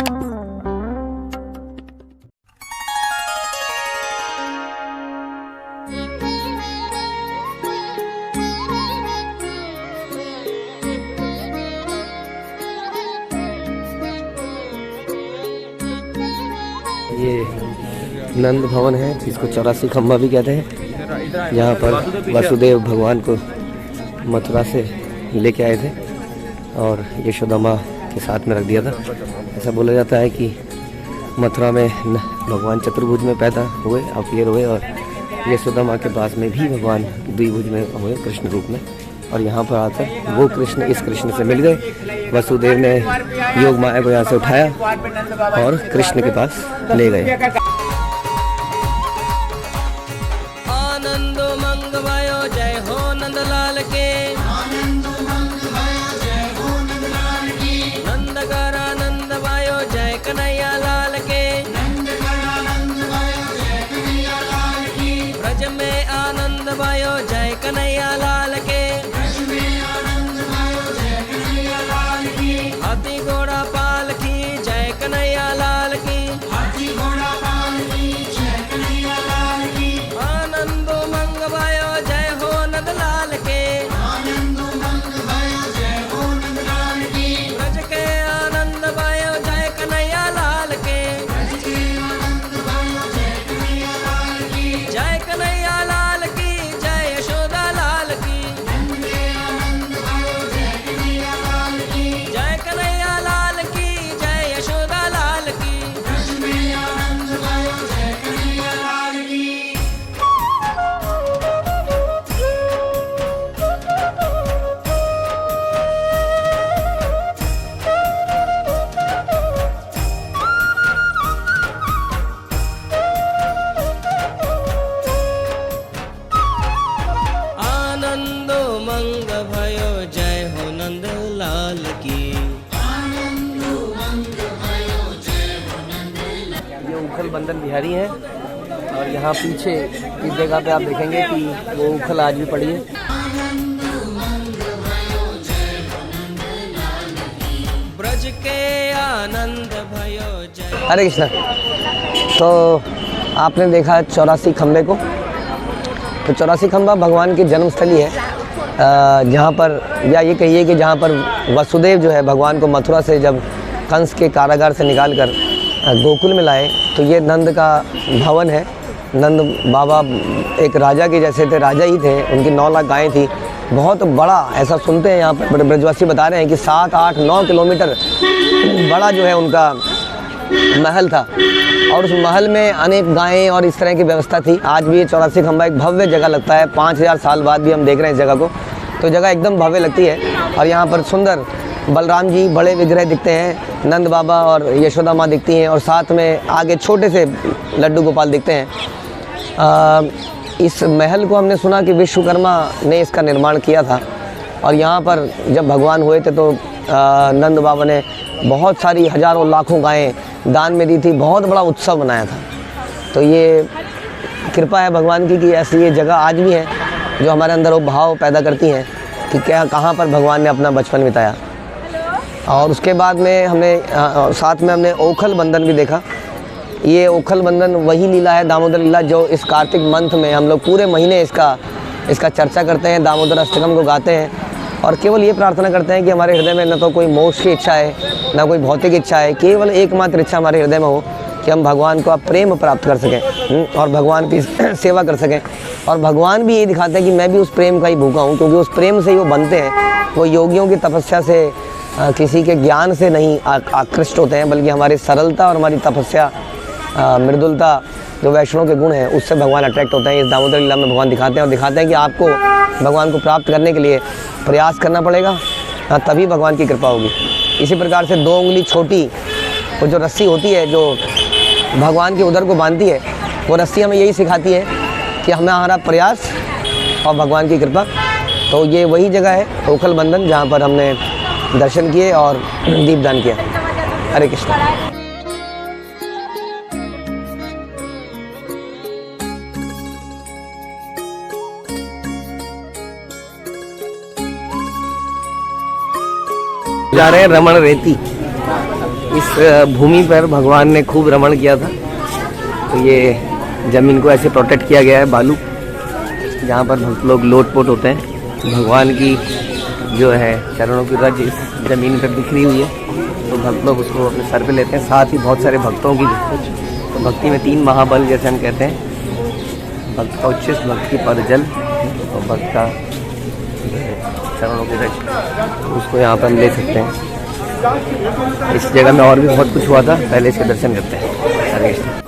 ये नंद भवन है जिसको 84 खम्बा भी कहते हैं, जहाँ पर वासुदेव भगवान को मथुरा से लेके आए थे और यशोदा माँ के साथ में रख दिया था। ऐसा बोला जाता है कि मथुरा में भगवान चतुर्भुज में पैदा हुए, अवतीर्ण हुए और यशोदा माँ के पास में भी भगवान द्विभुज में हुए कृष्ण रूप में, और यहाँ पर आकर वो कृष्ण इस कृष्ण से मिल गए। वसुदेव ने योग माया को यहाँ से उठाया और कृष्ण के पास ले गए। आनंदो मंग भयो जय हो नंदलाल के, नंद करा नंद भयो जय कन्हैया लाल के, ब्रज में आनंद भयो जय कन्हैया लाल के, हाथी घोड़ा पालकी जय कन्हैया लाल की, आनंदो मंग भयो जय हो नंदलाल के, ब्रज के आनंद भयो जय कन्हैया लाल के, जय कन्हैया लाल की जय यशोदा लाल की, जय कन्हैया लाल की जय यशोदा लाल की। आनंदो मंग भयो जय हो नंद लाल की। ये उखल बंधन बिहारी हैं और यहाँ पीछे इस जगह पे आप देखेंगे कि वो उखल आज भी पड़ी है। ब्रज के आनंद भयो जय। हरे कृष्णा। तो आपने देखा 84 खम्बे को, तो 84 खम्बा भगवान की जन्मस्थली है, जहाँ पर या ये कहिए कि जहाँ पर वसुदेव जो है भगवान को मथुरा से जब कंस के कारागार से निकाल कर गोकुल में लाए, तो ये नंद का भवन है। नंद बाबा एक राजा के जैसे थे, राजा ही थे, उनकी 9 लाख गायें थी, बहुत बड़ा, ऐसा सुनते हैं यहाँ पर ब्रजवासी बता रहे हैं कि 7, 8, 9 किलोमीटर बड़ा जो है उनका महल था, और उस महल में अनेक गायें और इस तरह की व्यवस्था थी। आज भी ये 84 खम्बा एक भव्य जगह लगता है, 5000 साल बाद भी हम देख रहे हैं इस जगह को, तो जगह एकदम भव्य लगती है। और यहाँ पर सुंदर बलराम जी बड़े विग्रह दिखते हैं, नंद बाबा और यशोदा माँ दिखती हैं, और साथ में आगे छोटे से लड्डू गोपाल दिखते हैं। इस महल को हमने सुना कि विश्वकर्मा ने इसका निर्माण किया था, और यहाँ पर जब भगवान हुए थे तो नंद बाबा ने बहुत सारी हजारों लाखों गायें दान में दी थी, बहुत बड़ा उत्सव मनाया था। तो ये कृपा है भगवान की कि ऐसी ये जगह आज भी है जो हमारे अंदर वो भाव पैदा करती हैं कि क्या कहाँ पर भगवान ने अपना बचपन बिताया। और उसके बाद में हमने साथ में हमने ओखल बंधन भी देखा। ये ओखल बंधन वही लीला है, दामोदर लीला, जो इस कार्तिक मंथ में हम लोग पूरे महीने इसका चर्चा करते हैं, दामोदर अष्टकम को गाते हैं, और केवल ये प्रार्थना करते हैं कि हमारे हृदय में न तो कोई मोक्ष की इच्छा है, न कोई भौतिक इच्छा है, केवल एकमात्र इच्छा हमारे हृदय में हो कि हम भगवान को अब प्रेम प्राप्त कर सकें और भगवान की सेवा कर सकें। और भगवान भी ये दिखाते हैं कि मैं भी उस प्रेम का ही भूखा हूँ, क्योंकि उस प्रेम से ही वो बनते हैं। वो योगियों की तपस्या से, किसी के ज्ञान से नहीं आकृष्ट होते हैं, बल्कि हमारी सरलता और हमारी तपस्या, मृदुलता, जो वैष्णव के गुण हैं, उससे भगवान अट्रैक्ट होते हैं। इस दामोदर लीला में भगवान दिखाते हैं, और दिखाते हैं कि आपको भगवान को प्राप्त करने के लिए प्रयास करना पड़ेगा, तभी भगवान की कृपा होगी। इसी प्रकार से 2 उंगली छोटी वो जो रस्सी होती है जो भगवान के उदर को बांधती है, वो रस्सी हमें यही सिखाती है कि हमारा प्रयास और भगवान की कृपा। तो ये वही जगह है ओखल बंधन, जहाँ पर हमने दर्शन किए और दीपदान किया। हरे कृष्ण। जा रहे हैं रमण रेती, इस भूमि पर भगवान ने खूब रमण किया था। तो ये ज़मीन को ऐसे प्रोटेक्ट किया गया है, बालू, जहाँ पर भक्त लोग लोटपोट होते हैं। भगवान की जो है चरणों की रज इस ज़मीन पर बिखरी हुई है, तो भक्त लोग उसको अपने सर पे लेते हैं। साथ ही बहुत सारे भक्तों की, तो भक्ति में 3 महाबल जैसे हम कहते हैं, भक्त का उच्छिष्ट, भक्त की पदजल और भक्त का चरणों की रज, उसको यहाँ पर हम ले सकते हैं। इस जगह में और भी बहुत कुछ हुआ था, पहले इसके दर्शन करते हैं। हरे कृष्ण।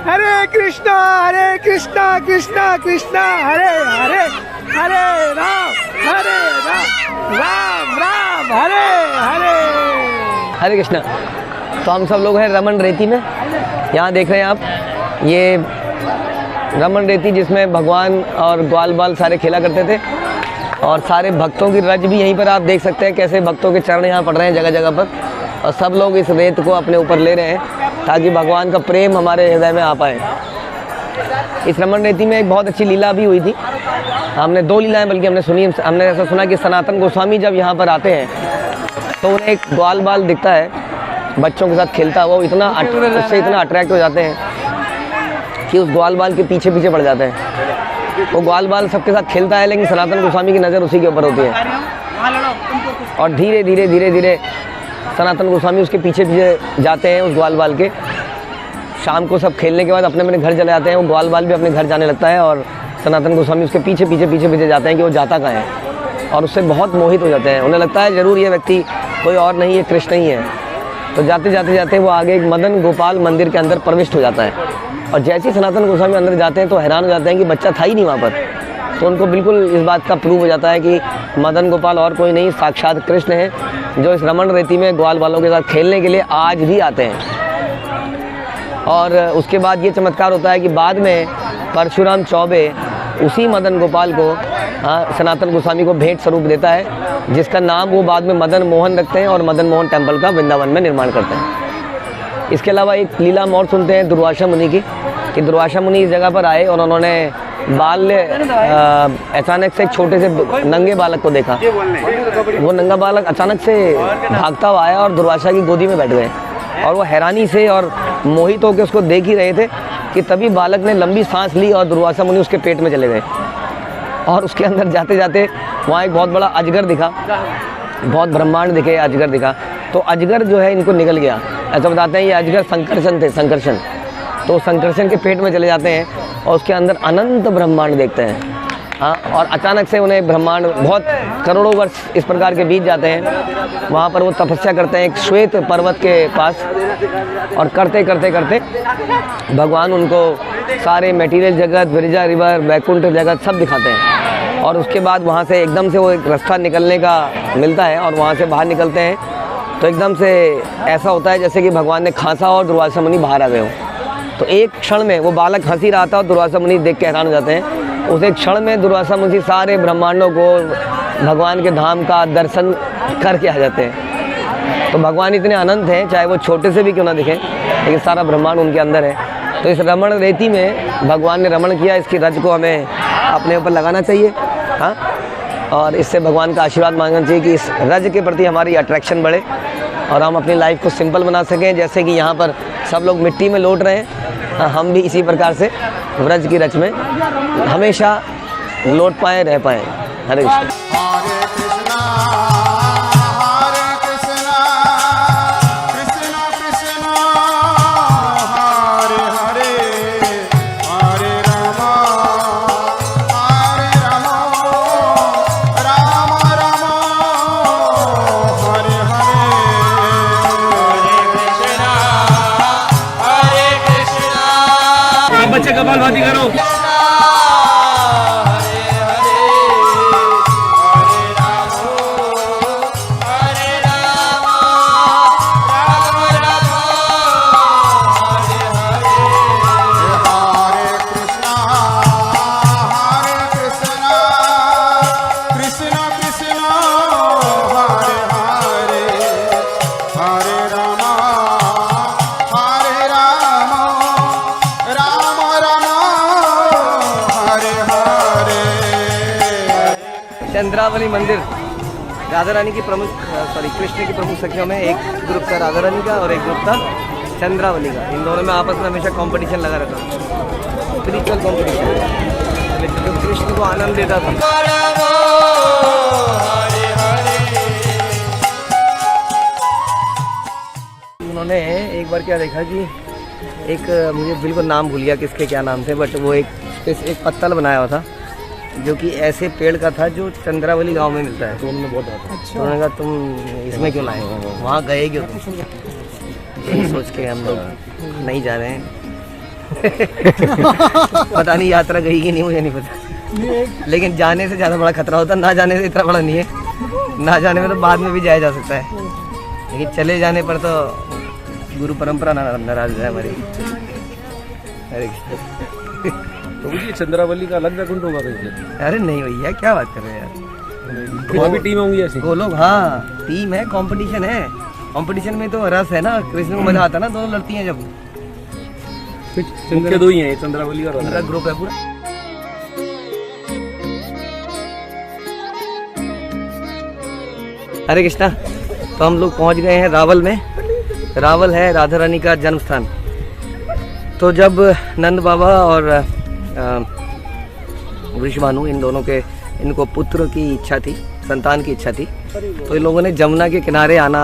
हरे कृष्णा कृष्णा कृष्णा हरे हरे, हरे राम राम राम हरे हरे। हरे कृष्णा। तो हम सब लोग हैं रमन रेती में। यहाँ देख रहे हैं आप, ये रमन रेती जिसमें भगवान और ग्वाल बाल सारे खेला करते थे, और सारे भक्तों की रज भी यहीं पर आप देख सकते हैं कैसे भक्तों के चरण यहाँ पड़ रहे हैं जगह जगह पर, और सब लोग इस रेत को अपने ऊपर ले रहे हैं ताकि भगवान का प्रेम हमारे हृदय में आ पाए। इस रमन रेती में एक बहुत अच्छी लीला भी हुई थी। हमने 2 लीलाएं बल्कि हमने ऐसा सुना कि सनातन गोस्वामी जब यहाँ पर आते हैं तो उन्हें एक ग्वाल बाल दिखता है बच्चों के साथ खेलता हुआ, वो उससे इतना अट्रैक्ट हो जाते हैं कि उस ग्वाल बाल के पीछे पीछे पड़ जाते हैं। वो ग्वाल बाल सबके साथ खेलता है, लेकिन सनातन गोस्वामी की नज़र उसी के ऊपर होती है, और धीरे धीरे धीरे धीरे सनातन गोस्वामी उसके पीछे पीछे जाते हैं उस ग्वाल बाल के। शाम को सब खेलने के बाद अपने अपने घर चले जाते हैं, वो ग्वाल बाल भी अपने घर जाने लगता है, और सनातन गोस्वामी उसके पीछे पीछे जाते हैं कि वो जाता कहाँ है, और उससे बहुत मोहित हो जाते हैं। उन्हें लगता है ज़रूर ये व्यक्ति कोई और नहीं है, कृष्ण ही है। तो जाते जाते वो आगे एक मदन गोपाल मंदिर के अंदर प्रविष्ट हो जाता है, और जैसे ही सनातन गोस्वामी अंदर जाते हैं तो हैरान हो जाते हैं कि बच्चा था ही नहीं वहाँ पर। तो उनको बिल्कुल इस बात का प्रूव हो जाता है कि मदन गोपाल और कोई नहीं, साक्षात कृष्ण है, जो इस रमन रेती में ग्वाल बालों के साथ खेलने के लिए आज भी आते हैं। और उसके बाद ये चमत्कार होता है कि बाद में परशुराम चौबे उसी मदन गोपाल को सनातन गोस्वामी को भेंट स्वरूप देता है, जिसका नाम वो बाद में मदन मोहन रखते हैं, और मदन मोहन टेम्पल का वृंदावन में निर्माण करते हैं। इसके अलावा एक लीला हम और सुनते हैं दुर्वासा मुनि की, कि दुर्वासा मुनि इस जगह पर आए और उन्होंने अचानक से एक छोटे से नंगे बालक को देखा। वो नंगा बालक अचानक से भागता हुआ आया और दुर्वासा की गोदी में बैठ गए, और वो हैरानी से और मोहित होकर उसको देख ही रहे थे कि तभी बालक ने लंबी सांस ली और दुर्वासा मुनि उसके पेट में चले गए। और उसके अंदर जाते जाते वहाँ एक बहुत बड़ा अजगर दिखा, बहुत ब्रह्मांड दिखे, अजगर दिखा। तो अजगर जो है इनको निकल गया। ऐसा बताते हैं ये अजगर संकर्षण थे, संकर्षण। तो संकर्षण के पेट में चले जाते हैं और उसके अंदर अनंत ब्रह्मांड देखते हैं। हाँ, और अचानक से उन्हें ब्रह्मांड बहुत करोड़ों वर्ष इस प्रकार के बीत जाते हैं। वहाँ पर वो तपस्या करते हैं एक श्वेत पर्वत के पास, और करते करते करते भगवान उनको सारे मटेरियल जगत, विरजा रिवर, वैकुंठ जगत सब दिखाते हैं। और उसके बाद वहाँ से एकदम से वो एक रास्ता निकलने का मिलता है, और वहाँ से बाहर निकलते हैं तो एकदम से ऐसा होता है जैसे कि भगवान ने खांसा और दुर्वासा मुनि बाहर आ गए हो। तो एक क्षण में वो बालक हंसी रहा था और दुर्वासा मुनि देख के हैरान हो जाते हैं। उस एक क्षण में दुर्वासा मुनि सारे ब्रह्मांडों को भगवान के धाम का दर्शन करके आ जाते हैं। तो भगवान इतने अनंत हैं, चाहे वो छोटे से भी क्यों ना दिखें, लेकिन सारा ब्रह्मांड उनके अंदर है। तो इस रमण रेती में भगवान ने रमण किया, इसकी रज को हमें अपने ऊपर लगाना चाहिए। हाँ, और इससे भगवान का आशीर्वाद मांगना चाहिए कि इस रज के प्रति हमारी अट्रैक्शन बढ़े और हम अपनी लाइफ को सिंपल बना सकें। जैसे कि यहाँ पर सब लोग मिट्टी में लौट रहे हैं, हम भी इसी प्रकार से व्रज की रच में हमेशा लौट पाएँ, रह पाएँ। हरे कृष्ण। चंद्रावली मंदिर राधा रानी की प्रमुख कृष्ण की प्रमुख सखियों में एक ग्रुप था राधा रानी का और एक ग्रुप था चंद्रावली का। इन दोनों में आपस में हमेशा कंपटीशन लगा रहता था, स्पिरिचुअल कंपटीशन, जो कृष्ण को आनंद देता था। उन्होंने एक बार क्या देखा कि एक, मुझे बिल्कुल नाम भूल गया किसके क्या नाम थे, बट वो एक पत्तल बनाया हुआ था जो कि ऐसे पेड़ का था जो चंद्रावली गांव में मिलता है। तो उन्होंने बहुत अच्छा। तो उन्होंने कहा तुम इसमें क्यों लाए, वहाँ गए क्यों तुम? यही सोच के हम लोग नहीं जा रहे हैं। पता नहीं यात्रा गई कि नहीं, मुझे नहीं पता, लेकिन जाने से ज़्यादा बड़ा खतरा होता है, ना जाने से इतना बड़ा नहीं है। ना जाने में तो बाद में भी जाया जा सकता है, लेकिन चले जाने पर तो गुरु परंपरा नाराज है हमारी। तो ये चंद्रावली का अलग वैकुंठ होगा कहीं? अरे नहीं भैया, क्या बात कर रहे हैं यार, वहाँ भी टीम होंगी ऐसी? वो लोग, हाँ टीम है, कंपटीशन है। कंपटीशन में तो रस है ना, कृष्ण को मजा आता है ना, दोनों लड़ती हैं जब। मुख्य दो ही हैं, चंद्रावली और मेरा ग्रुप है पूरा। हरे कृष्णा। तो हम लोग पहुंच गए हैं रावल में। रावल है राधा रानी का जन्म स्थान। तो जब नंद बाबा और वृषभानु, इन दोनों के, इनको पुत्र की इच्छा थी, संतान की इच्छा थी, तो इन लोगों ने जमुना के किनारे आना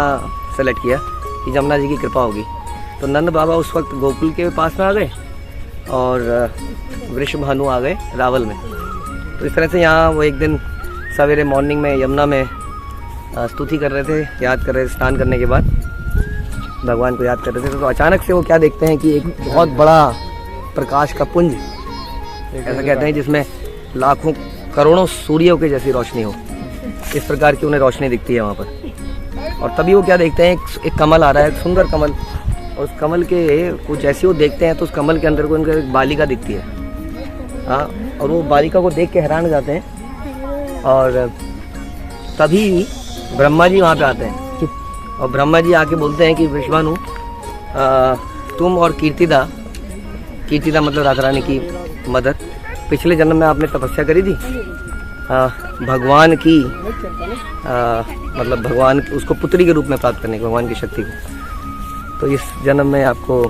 सेलेक्ट किया कि जमुना जी की कृपा होगी। तो नंद बाबा उस वक्त गोकुल के पास में आ गए और वृषभानु आ गए रावल में। तो इस तरह से यहाँ वो एक दिन सवेरे मॉर्निंग में यमुना में स्तुति कर रहे थे, याद कर रहे थे, स्नान करने के बाद भगवान को याद कर रहे थे। तो अचानक से वो क्या देखते हैं कि एक बहुत बड़ा प्रकाश का पुंज, ऐसा कहते हैं जिसमें लाखों करोड़ों सूर्यों के जैसी रोशनी हो, इस प्रकार की उन्हें रोशनी दिखती है वहाँ पर। और तभी वो क्या देखते हैं, एक कमल आ रहा है, एक सुंदर कमल, और उस कमल के कुछ जैसे वो देखते हैं तो उस कमल के अंदर को उनका एक बालिका दिखती है। हाँ, और वो बालिका को देख के हैरान हो जाते हैं। और तभी ब्रह्मा जी वहाँ पे आते हैं और ब्रह्मा जी आके बोलते हैं कि वृषभानु, तुम और कीर्तिदा मतलब राधा रानी की मदर, पिछले जन्म में आपने तपस्या करी थी भगवान की, मतलब भगवान उसको पुत्री के रूप में प्राप्त करने की, भगवान की शक्ति को। तो इस जन्म में आपको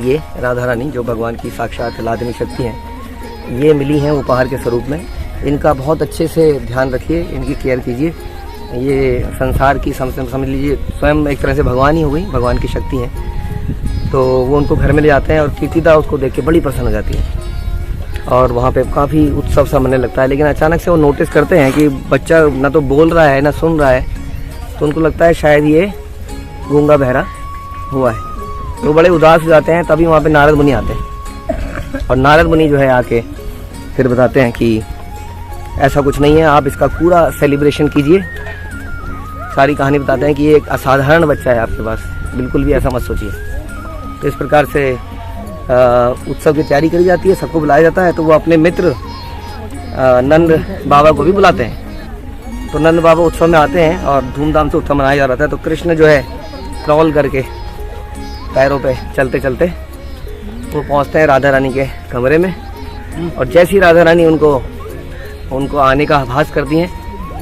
ये राधा रानी, जो भगवान की साक्षात लादनी शक्ति हैं, ये मिली हैं उपहार के स्वरूप में। इनका बहुत अच्छे से ध्यान रखिए, इनकी केयर कीजिए। ये संसार की समझ लीजिए स्वयं एक तरह से भगवान ही हो गई, भगवान की शक्ति है। तो वो उनको घर में ले जाते हैं और कीर्तिदा उसको देख के बड़ी प्रसन्न हो जाती है और वहाँ पे काफ़ी उत्सव सा मनने लगता है। लेकिन अचानक से वो नोटिस करते हैं कि बच्चा ना तो बोल रहा है ना सुन रहा है, तो उनको लगता है शायद ये गूंगा बहरा हुआ है। तो बड़े उदास हो जाते हैं। तभी वहाँ पे नारद मुनि आते हैं और नारद मुनि जो है आके फिर बताते हैं कि ऐसा कुछ नहीं है, आप इसका पूरा सेलिब्रेशन कीजिए। सारी कहानी बताते हैं कि ये एक असाधारण बच्चा है आपके पास, बिल्कुल भी ऐसा मत सोचिए। तो इस प्रकार से उत्सव की तैयारी करी जाती है, सबको बुलाया जाता है। तो वो अपने मित्र नंद बाबा को भी बुलाते हैं। तो नंद बाबा उत्सव में आते हैं और धूमधाम से उत्सव मनाया जा रहा था। तो कृष्ण जो है क्रॉल करके पैरों पे चलते चलते वो पहुंचते हैं राधा रानी के कमरे में। और जैसी राधा रानी उनको आने का आभास करती हैं,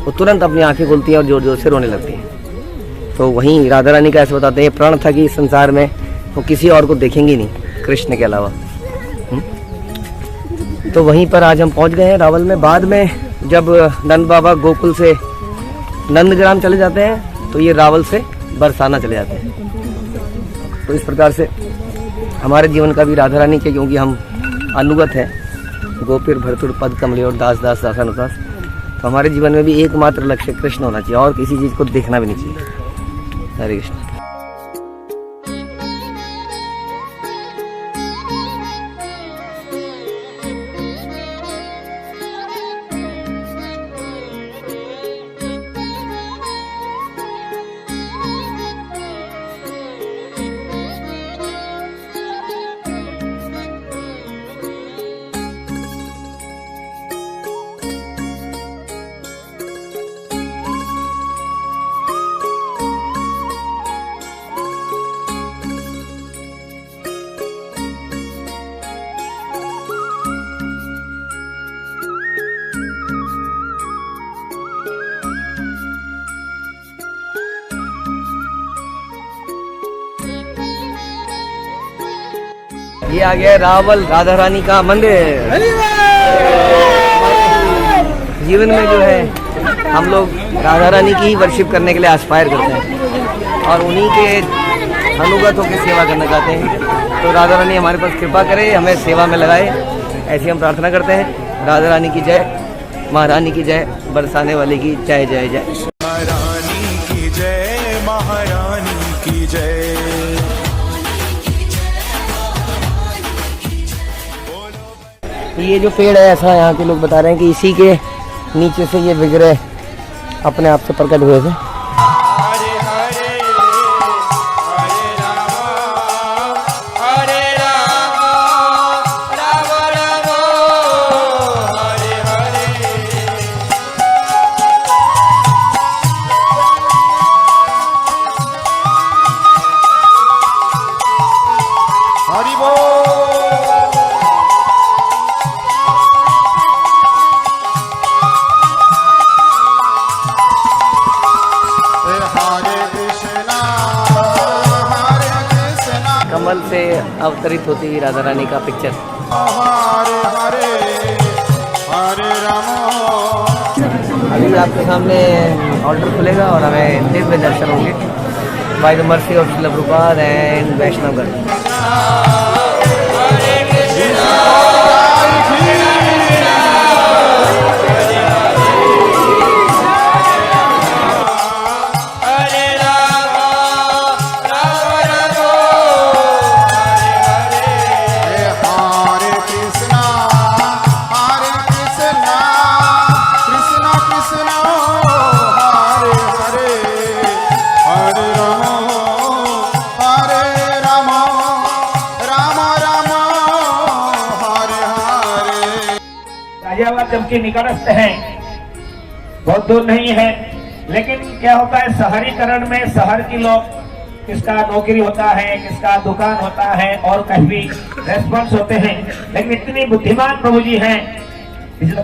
वो तुरंत अपनी आंखें खोलती हैं और जोर जोर से रोने लगती हैं। तो वहीं राधा रानी का ऐसे बताते हैं, प्रण था कि इस संसार में वो किसी और को देखेंगी नहीं कृष्ण के अलावा। तो वहीं पर आज हम पहुंच गए हैं रावल में। बाद में जब नंद बाबा गोकुल से नंदग्राम चले जाते हैं तो ये रावल से बरसाना चले जाते हैं। तो इस प्रकार से हमारे जीवन का भी राधा रानी के, क्योंकि हम अनुगत हैं, गोपीर भरतुर पद कमले और दास दास दासानुदास, तो हमारे जीवन में भी एकमात्र लक्ष्य कृष्ण होना चाहिए और किसी चीज़ को देखना भी नहीं चाहिए। हरे कृष्ण। ये आ गया रावल राधा रानी का मंदिर। जीवन में जो है हम लोग राधा रानी की ही वर्शिप करने के लिए एस्पायर करते हैं और उन्हीं के अनुगतों की सेवा करना चाहते हैं। तो राधा रानी हमारे पास कृपा करे, हमें सेवा में लगाए, ऐसी हम प्रार्थना करते हैं। राधा रानी की जय, महारानी की जय, बरसाने वाली की जय जय जय। महारानी की जय, महारानी की जय। ये जो पेड़ है ऐसा यहाँ के लोग बता रहे हैं कि इसी के नीचे से ये विग्रह अपने आप से प्रकट हुए थे। हरे हरे हरे राम हरे राम राम राम हरे हरे। हरि बोल। कमल से अवतरित होती हुई राधा रानी का पिक्चर। हरे हरे हरे राम। अभी आपके सामने ऑर्डर खुलेगा और हमें दिव्य दर्शन होंगे by the mercy of Srila Prabhupada and Vaishnavgarh. Ghaziabad जबकि निकटस्थ है, बहुत दूर नहीं है, लेकिन क्या होता है शहरीकरण में शहर के लोग किसका नौकरी होता है, किसका दुकान होता है और कहीं भी रेस्पॉन्स होते हैं, लेकिन इतनी बुद्धिमान प्रभु जी हैं। पिछले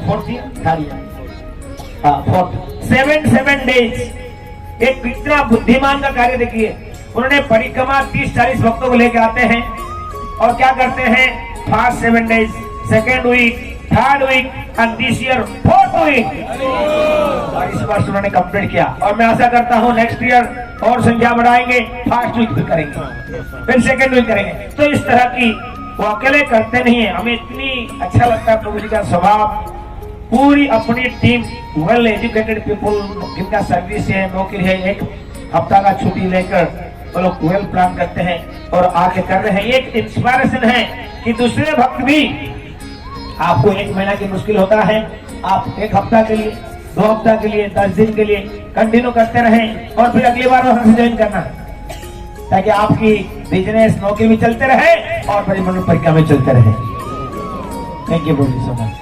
7 डेज एक कितना बुद्धिमान का कार्य देखिए। उन्होंने परिक्रमा 30-40 भक्तों को लेकर आते हैं और क्या करते हैं, first 7 days, second week, third week and this year 4th week इस वर्ष उन्होंने कंप्लीट किया और मैं आशा करता हूं नेक्स्ट ईयर और संख्या बढ़ाएंगे, फर्स्ट वीक भी करेंगे, फिर सेकेंड वीक करेंगे। तो इस तरह की वो अकेले करते नहीं है, हमें इतनी अच्छा लगता है प्रभु जी का स्वभाव। पूरी अपनी टीम वेल एजुकेटेड पीपल जिनका सर्विस है, नौकरी है, एक हफ्ता का छुट्टी लेकर वो लोग वेल प्लान करते हैं और आके कर रहे हैं। एक इंस्पिरेशन है कि दूसरे भक्त भी, आपको 1 महीना की मुश्किल होता है, आप 1 हफ्ता के लिए, 2 हफ्ता के लिए, 10 दिन के लिए कंटिन्यू करते रहें और फिर अगली बार वहां से ज्वाइन करना, ताकि आपकी बिजनेस नौकरी भी चलते रहे और परिमंडल परिक्रमा में चलते रहे। थैंक यू बहुत सो मच।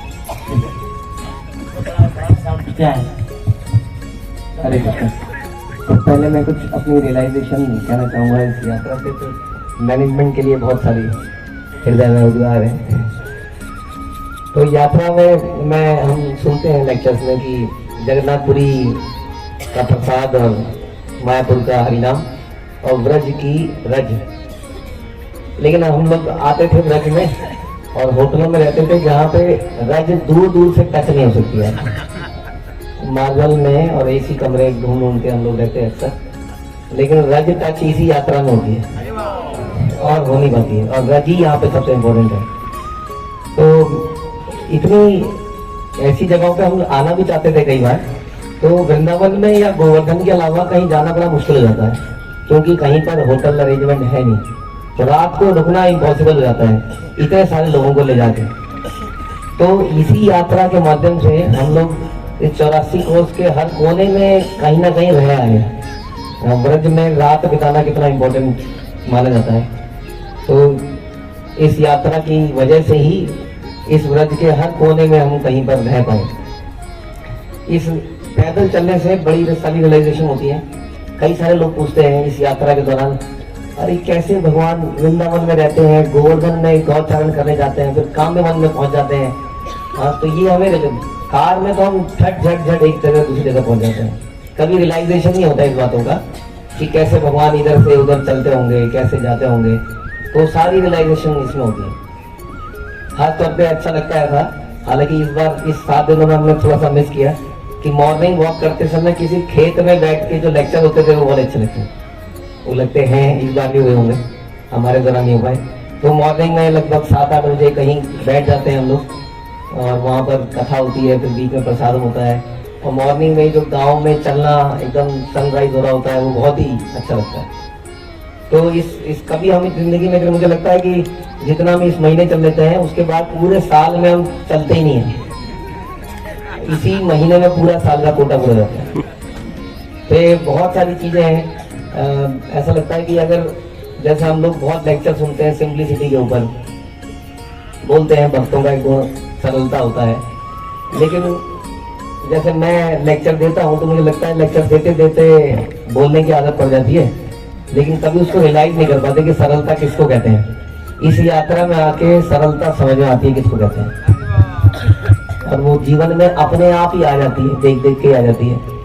क्या है? हरे कृष्ण। तो पहले मैं कुछ अपनी रियलाइजेशन कहना चाहूँगा इस यात्रा से। तो मैनेजमेंट के लिए बहुत सारी हृदय में उद्गार है। तो यात्रा में हम सुनते हैं लेक्चर्स में कि जगन्नाथपुरी का प्रसाद और मायापुर का हरिनाम और व्रज की रज, लेकिन हम लोग आते थे व्रज में और होटलों में रहते थे जहाँ पे रज दूर दूर से टच नहीं हो सकती है। मार्बल में और एसी कमरे ढूंढ के हम लोग रहते हैं अक्सर, लेकिन रज टच इसी यात्रा में होती है और होनी बनती है और रज ही यहाँ पे सबसे इम्पोर्टेंट है। तो इतनी ऐसी जगहों पे हम आना भी चाहते थे कई बार, तो वृंदावन में या गोवर्धन के अलावा कहीं जाना बड़ा मुश्किल हो जाता है, क्योंकि कहीं पर होटल अरेंजमेंट है नहीं, तो रात को रुकना इम्पॉसिबल हो जाता है इतने सारे लोगों को ले जाके। तो इसी यात्रा के माध्यम से हम लोग इस 84 कोस के हर कोने में कहीं ना कहीं रह आए हैं। व्रज में रात बिताना कितना इम्पोर्टेंट माना जाता है, तो इस यात्रा की वजह से ही इस व्रज के हर कोने में हम कहीं पर रह पाए। इस पैदल चलने से बड़ी सारी रियलाइजेशन होती है। कई सारे लोग पूछते हैं इस यात्रा के दौरान, अरे कैसे भगवान वृंदावन में रहते हैं, गोवर्धन में गौचारण करने जाते हैं, फिर काम्य वन में पहुंच जाते हैं। हाँ, तो ये हमें कार में तो हम झट एक जगह दूसरी जगह पहुंच जाते हैं, कभी रियलाइजेशन नहीं होता इस बातों का कि कैसे भगवान इधर से उधर चलते होंगे, कैसे जाते होंगे। तो सारी रियलाइजेशन इसमें होती है। खास तौर पे अच्छा लगता है था, हालांकि इस बार इस 7 दिनों में हमने थोड़ा सा मिस किया कि मॉर्निंग वॉक करते समय किसी खेत में बैठ के जो लेक्चर होते थे वो बहुत अच्छे लगते हैं। वो लगते हैं इस बार भी हुए होंगे, हमारे दौरान नहीं हो पाए। तो मॉर्निंग में लगभग 7-8 बजे कहीं बैठ जाते हैं हम लोग और वहाँ पर कथा होती है, फिर बीच में प्रसाद होता है और मॉर्निंग में जो गांव में चलना एकदम सनराइज हो रहा होता है वो बहुत ही अच्छा लगता है। तो इस कभी हम जिंदगी में मुझे लगता है कि जितना हम इस महीने चल लेते हैं उसके बाद पूरे साल में हम चलते ही नहीं हैं, इसी महीने में पूरा साल का कोटा पूरा जाता है। तो ये बहुत सारी चीज़ें हैं। ऐसा लगता है कि अगर जैसे हम लोग बहुत लेक्चर सुनते हैं सिंप्लिसिटी के ऊपर, बोलते हैं भक्तों का एक गुण सरलता होता है, लेकिन जैसे मैं लेक्चर देता हूँ तो मुझे लगता है लेक्चर देते देते बोलने की आदत पड़ जाती है, लेकिन कभी उसको रियलाइज नहीं कर पाते कि सरलता किसको कहते हैं। इस यात्रा में आके सरलता समझ में आती है किसको कहते हैं, और वो जीवन में अपने आप ही आ जाती है, देख देख के आ जाती है।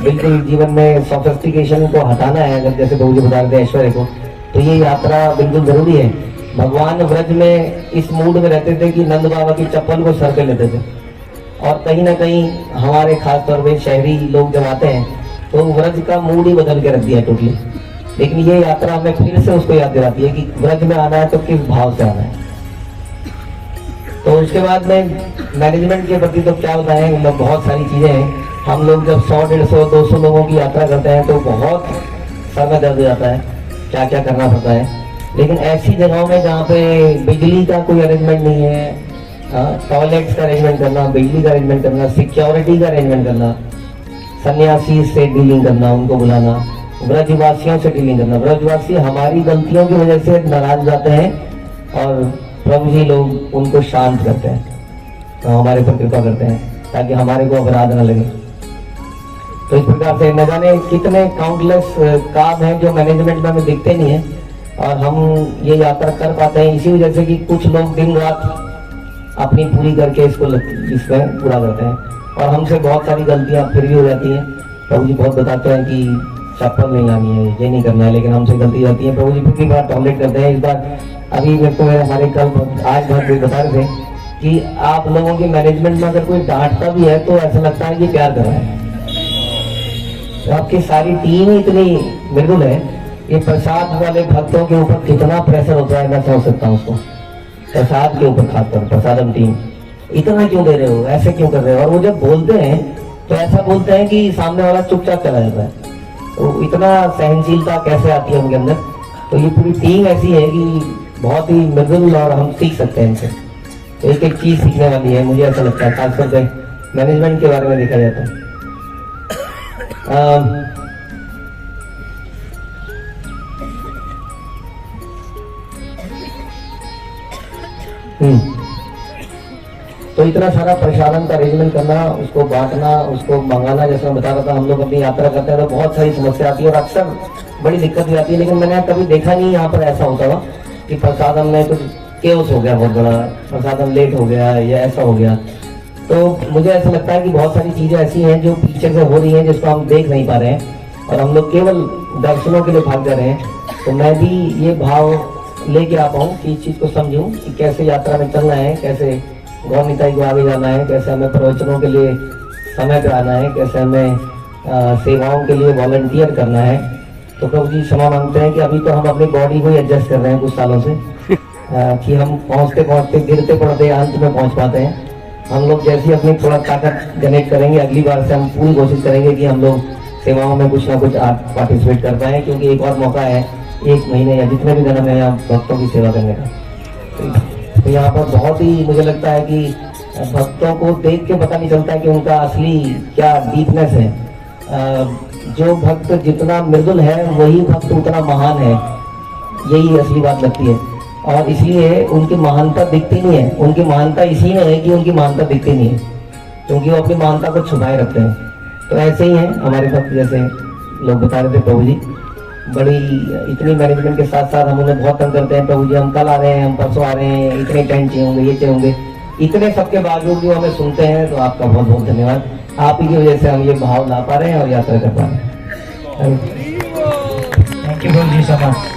बिल्कुल जीवन में सोफिस्टिकेशन को हटाना है, अगर जैसे प्रभु जी बता रहे थे ऐश्वर्य को, तो ये यात्रा बिल्कुल जरूरी है। भगवान व्रज में इस मूड में रहते थे कि नंद बाबा की चप्पल को सर पे लेते थे, और कहीं ना कहीं हमारे खास तौर पे शहरी लोग जब आते हैं तो व्रज का मूड ही बदल के रख दिया टोटली। लेकिन ये यात्रा हमें फिर से उसको याद दिलाती है कि व्रज में आना है तो किस भाव से आना है। तो उसके बाद में मैनेजमेंट के प्रति तो क्या बताएं, मतलब बहुत सारी चीज़ें हैं। हम लोग जब 100, 150, 200 लोगों की यात्रा करते हैं तो बहुत सर में दर्द हो जाता है, क्या क्या करना पड़ता है। लेकिन ऐसी जगहों में जहाँ पे बिजली का कोई अरेंजमेंट नहीं है, टॉयलेट्स का अरेंजमेंट करना, बिजली का अरेंजमेंट करना, सिक्योरिटी का अरेंजमेंट करना, सन्यासी से डीलिंग करना, उनको बुलाना, ब्रजवासियों से डीलिंग करना। ब्रजवासी हमारी गलतियों की वजह से नाराज जाते हैं और प्रभु जी लोग उनको शांत करते हैं, तो हमारे पर कृपा करते हैं ताकि हमारे को अपराध न लगे। तो इस प्रकार से न जाने कितने काउंटलेस काम हैं जो मैनेजमेंट में हमें दिखते नहीं है, और हम ये यात्रा कर पाते हैं इसी वजह से कि कुछ लोग दिन रात अपनी पूरी करके इसमें पूरा करते हैं, और हमसे बहुत सारी गलतियां फिर भी हो जाती हैं। प्रभु जी बहुत बताते हैं कि चप्पल नहीं आनी है, ये नहीं करना है, लेकिन हमसे गलती जाती है। प्रभु जी फिर भी बार टॉलरेट करते हैं। इस बार अभी मेरे को हमारे कल आज बहुत कोई बता रहे थे कि आप लोगों की मैनेजमेंट में अगर कोई डांटता भी है तो ऐसा लगता है कि प्यार कर रहा है। तो आपकी सारी टीम ही इतनी मृदुल है, ये प्रसाद वाले भक्तों के ऊपर कितना प्रेशर होता है मैं समझ सकता हूँ उसको। प्रसाद के ऊपर खासकर प्रसादम टीम, इतना क्यों दे रहे हो, ऐसे क्यों कर रहे हो। और वो जब बोलते हैं तो ऐसा बोलते हैं कि सामने वाला चुपचाप चला जाता है। तो इतना सहनशीलता कैसे आती है उनके अंदर। तो ये पूरी टीम ऐसी है कि बहुत ही मृदुल, और हम सीख सकते हैं इनसे। तो एक एक चीज सीखने वाली है, मुझे ऐसा लगता है, खासकर से मैनेजमेंट के बारे में देखा जाए तो। तो इतना सारा प्रसादन का अरेंजमेंट करना, उसको बांटना, उसको मंगाना, जैसे मैं बता रहा था, हम लोग अपनी यात्रा करते हैं तो बहुत सारी समस्या आती है और अक्सर बड़ी दिक्कत भी आती है। लेकिन मैंने कभी देखा नहीं यहाँ पर ऐसा होता हुआ कि प्रसादन में कुछ केओस हो गया, बहुत बड़ा प्रसादन लेट हो गया या ऐसा हो गया। तो मुझे ऐसा लगता है कि बहुत सारी चीज़ें ऐसी हैं जो पीछे से हो रही हैं जिसको हम देख नहीं पा रहे हैं और हम लोग केवल दर्शनों के लिए भाग जा रहे हैं। तो मैं भी ये भाव लेके आ पाऊँ कि इस चीज़ को समझूँ कि कैसे यात्रा में चलना है, कैसे गौर निताई को आगे जाना है, कैसे हमें प्रवचनों के लिए समय पर आना है, कैसे हमें सेवाओं के लिए वॉलंटियर करना है। तो प्रभु जी क्षमा मांगते हैं कि अभी तो हम अपनी बॉडी को ही एडजस्ट कर रहे हैं कुछ सालों से, कि हम पहुँचते पहुँचते गिरते पड़ते अंत में पहुँच पाते हैं। हम लोग जैसी अपनी थोड़ा ताकत जनरेट करेंगे, अगली बार से हम पूरी कोशिश करेंगे कि हम लोग सेवाओं में कुछ ना कुछ पार्टिसिपेट कर पाएँ, क्योंकि एक और मौका है 1 महीने या जितने भी दिन में यहाँ भक्तों की सेवा करने का। तो यहाँ पर बहुत ही मुझे लगता है कि भक्तों को देख के पता नहीं चलता है कि उनका असली क्या डीपनेस है। जो भक्त जितना मृदुल है वही भक्त उतना महान है, यही असली बात लगती है। और इसलिए उनकी महानता दिखती नहीं है। उनकी महानता इसी में है कि उनकी महानता दिखती नहीं है, क्योंकि वो अपनी महानता को छुपाए रखते हैं। तो ऐसे ही हैं हमारे भक्त, जैसे लोग बता रहे थे प्रभु जी, बड़ी इतनी मैनेजमेंट के साथ साथ हम उन्हें बहुत तंग करते हैं। प्रभु जी हम कल आ रहे हैं, हम परसों आ रहे हैं, इतने टेंट चाहिए होंगे, ये चाहिए होंगे। इतने सबके बावजूद जो हमें सुनते हैं, तो आपका बहुत बहुत धन्यवाद। आप ही की वजह से हम ये भाव ला पा रहे हैं और यात्रा कर पा रहे हैं। Thank you Prabhu ji so much.